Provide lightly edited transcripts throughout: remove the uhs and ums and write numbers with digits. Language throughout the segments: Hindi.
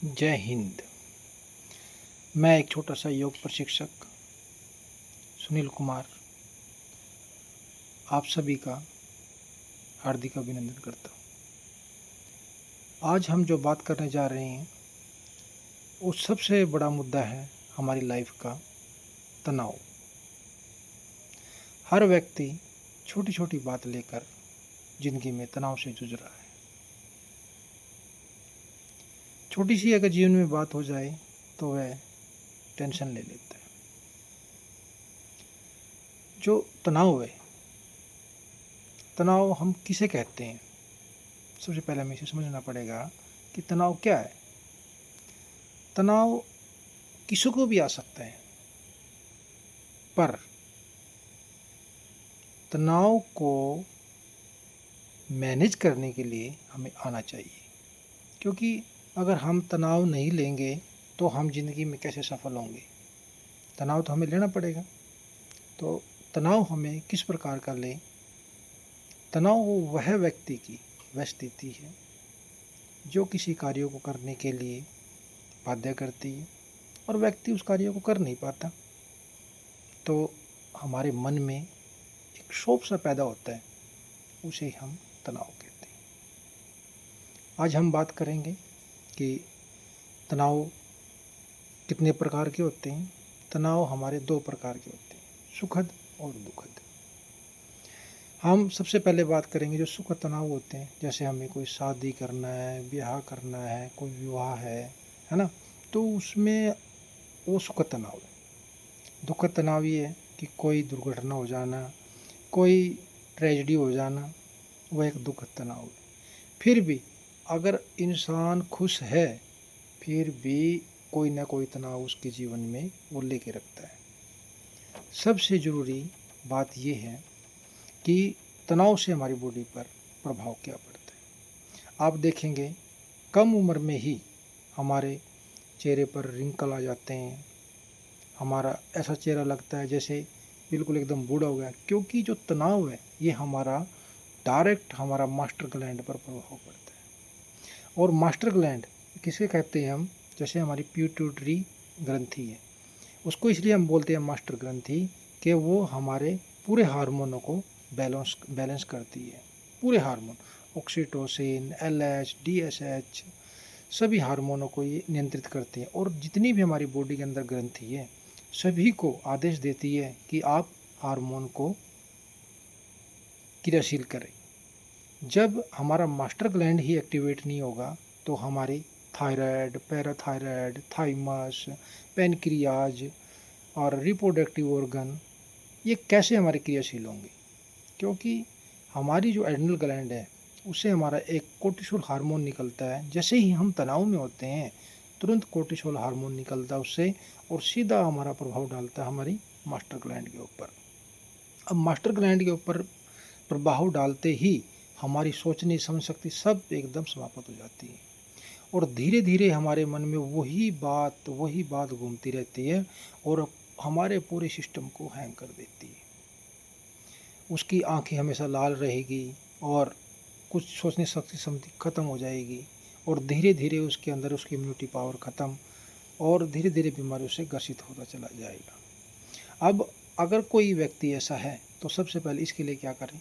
जय हिंद। मैं एक छोटा सा योग प्रशिक्षक सुनील कुमार आप सभी का हार्दिक अभिनंदन करता हूँ। आज हम जो बात करने जा रहे हैं वो सबसे बड़ा मुद्दा है हमारी लाइफ का तनाव। हर व्यक्ति छोटी छोटी बात लेकर ज़िंदगी में तनाव से जूझ रहा है। छोटी सी अगर जीवन में बात हो जाए तो वह टेंशन ले लेता है। जो तनाव है, तनाव हम किसे कहते हैं? सबसे पहले हमें इसे समझना पड़ेगा कि तनाव क्या है। तनाव किसी को भी आ सकता है, पर तनाव को मैनेज करने के लिए हमें आना चाहिए, क्योंकि अगर हम तनाव नहीं लेंगे तो हम ज़िंदगी में कैसे सफल होंगे। तनाव तो हमें लेना पड़ेगा। तो तनाव हमें किस प्रकार का लें? तनाव वह व्यक्ति की वह स्थिति है जो किसी कार्य को करने के लिए बाध्य करती है और व्यक्ति उस कार्य को कर नहीं पाता, तो हमारे मन में एक क्षोभ सा पैदा होता है, उसे हम तनाव कहते हैं। आज हम बात करेंगे कि तनाव कितने प्रकार के होते हैं। तनाव हमारे दो प्रकार के होते हैं, सुखद और दुखद। हम सबसे पहले बात करेंगे जो सुखद तनाव होते हैं, जैसे हमें कोई शादी करना है, ब्याह करना है, कोई विवाह है ना, तो उसमें वो सुखद तनाव है। दुखद तनाव ये है कि कोई दुर्घटना हो जाना, कोई ट्रेजेडी हो जाना, वह एक दुखद तनाव है। फिर भी अगर इंसान खुश है, फिर भी कोई ना कोई तनाव उसके जीवन में वो लेके रखता है। सबसे ज़रूरी बात यह है कि तनाव से हमारी बॉडी पर प्रभाव क्या पड़ता है। आप देखेंगे कम उम्र में ही हमारे चेहरे पर रिंकल आ जाते हैं। हमारा ऐसा चेहरा लगता है जैसे बिल्कुल एकदम बूढ़ा हो गया, क्योंकि जो तनाव है ये हमारा डायरेक्ट हमारा मास्टर ग्लैंड पर प्रभाव पड़ता है। और मास्टर ग्लैंड किसे कहते हैं हम? जैसे हमारी पिट्यूटरी ग्रंथि है, उसको इसलिए हम बोलते हैं मास्टर ग्रंथि कि वो हमारे पूरे हार्मोनों को बैलेंस करती है। पूरे हार्मोन, ऑक्सीटोसिन, एलएच, डीएसएच, सभी हार्मोनों को ये नियंत्रित करती है। और जितनी भी हमारी बॉडी के अंदर ग्रंथि है, सभी को आदेश देती है कि आप हार्मोन को क्रियाशील करें। जब हमारा मास्टर ग्लैंड ही एक्टिवेट नहीं होगा तो हमारी थायराइड, पैराथायराइड, थाइमस, पैनक्रियाज और रिप्रोडक्टिव ऑर्गन ये कैसे हमारे क्रियाशील होंगे? क्योंकि हमारी जो एड्रिनल ग्लैंड है उससे हमारा एक कोर्टिसोल हार्मोन निकलता है। जैसे ही हम तनाव में होते हैं तुरंत कोर्टिसोल हार्मोन निकलता है उससे, और सीधा हमारा प्रभाव डालता है हमारी मास्टर ग्लैंड के ऊपर। अब मास्टर ग्लैंड के ऊपर प्रभाव डालते ही हमारी सोचने समझ शक्ति सब एकदम समाप्त हो जाती है, और धीरे धीरे हमारे मन में वही बात घूमती रहती है और हमारे पूरे सिस्टम को हैंग कर देती है। उसकी आंखें हमेशा लाल रहेगी और कुछ सोचने शक्ति ख़त्म हो जाएगी, और धीरे धीरे उसके अंदर उसकी इम्यूनिटी पावर ख़त्म, और धीरे धीरे बीमारियों से ग्रसित होता चला जाएगा। अब अगर कोई व्यक्ति ऐसा है तो सबसे पहले इसके लिए क्या करें?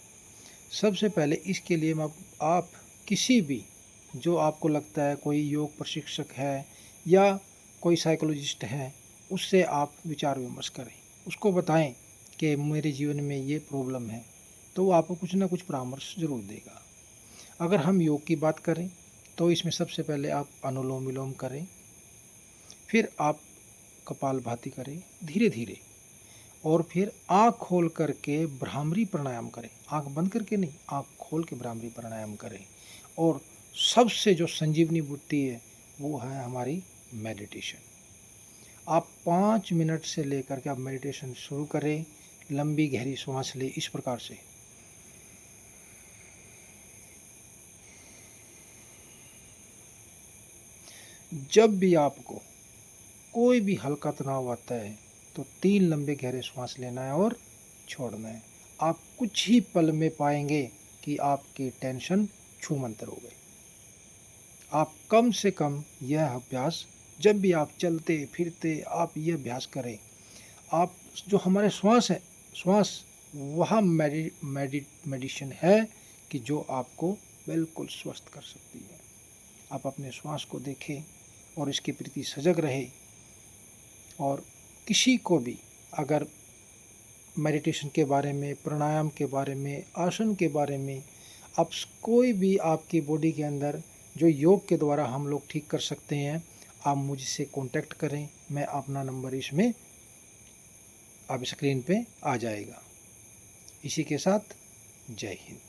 सबसे पहले इसके लिए आप किसी भी, जो आपको लगता है कोई योग प्रशिक्षक है या कोई साइकोलॉजिस्ट है, उससे आप विचार विमर्श करें। उसको बताएं कि मेरे जीवन में ये प्रॉब्लम है, तो वो आपको कुछ ना कुछ परामर्श ज़रूर देगा। अगर हम योग की बात करें तो इसमें सबसे पहले आप अनुलोम विलोम करें, फिर आप कपालभाति करें धीरे धीरे, और फिर आँख खोल करके भ्रामरी प्राणायाम करें। आँख बंद करके नहीं, आँख खोल के भ्रामरी प्राणायाम करें। और सबसे जो संजीवनी बुद्धि है वो है हमारी मेडिटेशन। आप 5 मिनट से लेकर के आप मेडिटेशन शुरू करें। लंबी गहरी सांस लें इस प्रकार से। जब भी आपको कोई भी हल्का तनाव आता है तो 3 लंबे गहरे सांस लेना है और छोड़ना है। आप कुछ ही पल में पाएंगे कि आपकी टेंशन छूमंतर हो गई। आप कम से कम यह अभ्यास, जब भी आप चलते फिरते आप ये अभ्यास करें। आप जो हमारे श्वास है, श्वास वह मेडिसिन है कि जो आपको बिल्कुल स्वस्थ कर सकती है। आप अपने श्वास को देखें और इसके प्रति सजग रहे। और किसी को भी अगर मेडिटेशन के बारे में, प्राणायाम के बारे में, आसन के बारे में, आप कोई भी आपकी बॉडी के अंदर जो योग के द्वारा हम लोग ठीक कर सकते हैं, आप मुझसे कांटेक्ट करें। मैं अपना नंबर इसमें आप स्क्रीन पे आ जाएगा। इसी के साथ जय हिंद।